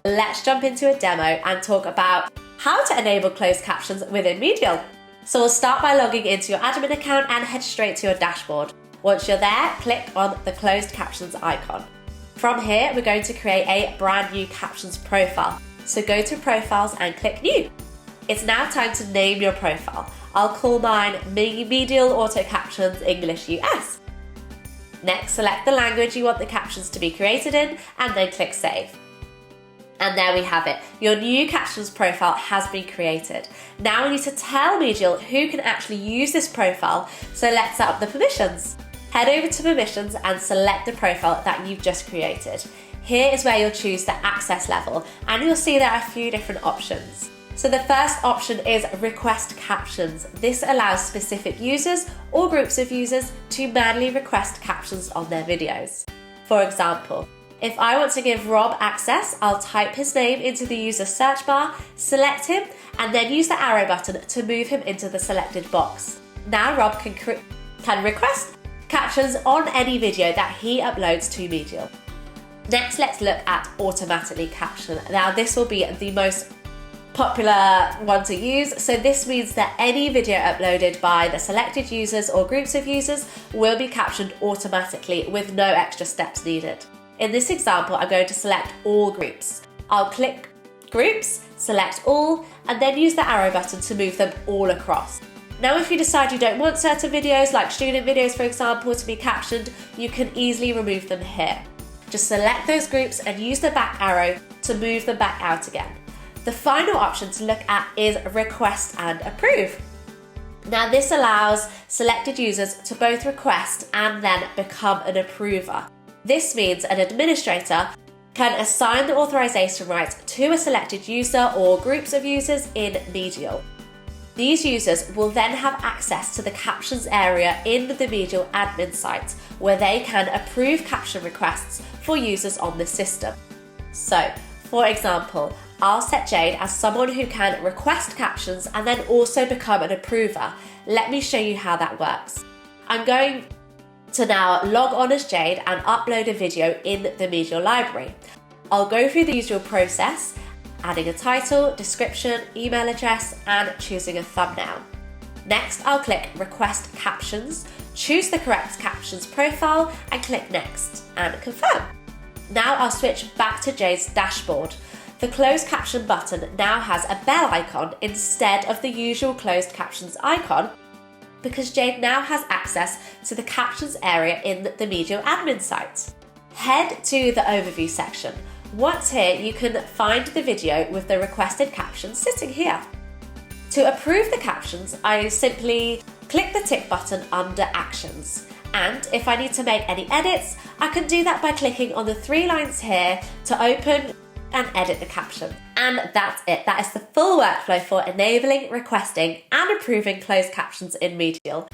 let's jump into a demo and talk about how to enable closed captions within MEDIAL. So we'll start by logging into your admin account and head straight to your dashboard. Once you're there, click on the closed captions icon. From here, we're going to create a brand new captions profile. So go to profiles and click new. It's now time to name your profile. I'll call mine MEDIAL Auto Captions English US. Next, select the language you want the captions to be created in and then click save. And there we have it. Your new captions profile has been created. Now we need to tell MEDIAL who can actually use this profile, so let's set up the permissions. Head over to permissions and select the profile that you've just created. Here is where you'll choose the access level, and you'll see there are a few different options. So the first option is request captions. This allows specific users or groups of users to manually request captions on their videos. For example, if I want to give Rob access, I'll type his name into the user search bar, select him, and then use the arrow button to move him into the selected box. Now Rob can request captions on any video that he uploads to MEDIAL. Next, let's look at automatically caption. Now this will be the most popular one to use. So this means that any video uploaded by the selected users or groups of users will be captioned automatically with no extra steps needed. In this example, I'm going to select all groups. I'll click groups, select all, and then use the arrow button to move them all across. Now, if you decide you don't want certain videos, like student videos for example, to be captioned, you can easily remove them here. Just select those groups and use the back arrow to move them back out again. The final option to look at is request and approve. Now this allows selected users to both request and then become an approver. This means an administrator can assign the authorization rights to a selected user or groups of users in MEDIAL. These users will then have access to the captions area in the MEDIAL admin site, where they can approve caption requests for users on the system. So, for example, I'll set Jade as someone who can request captions and then also become an approver. Let me show you how that works. I'm going to now log on as Jade and upload a video in the MEDIAL library. I'll go through the usual process, adding a title, description, email address, and choosing a thumbnail. Next, I'll click Request Captions, choose the correct captions profile, and click Next and confirm. Now I'll switch back to Jade's dashboard. The closed caption button now has a bell icon instead of the usual closed captions icon, because Jade now has access to the captions area in the MEDIAL admin site. Head to the overview section. Once here, you can find the video with the requested captions sitting here. To approve the captions, I simply click the tick button under Actions. And if I need to make any edits, I can do that by clicking on the 3 lines here to open and edit the caption. And that's it. That is the full workflow for enabling, requesting, and approving closed captions in MEDIAL.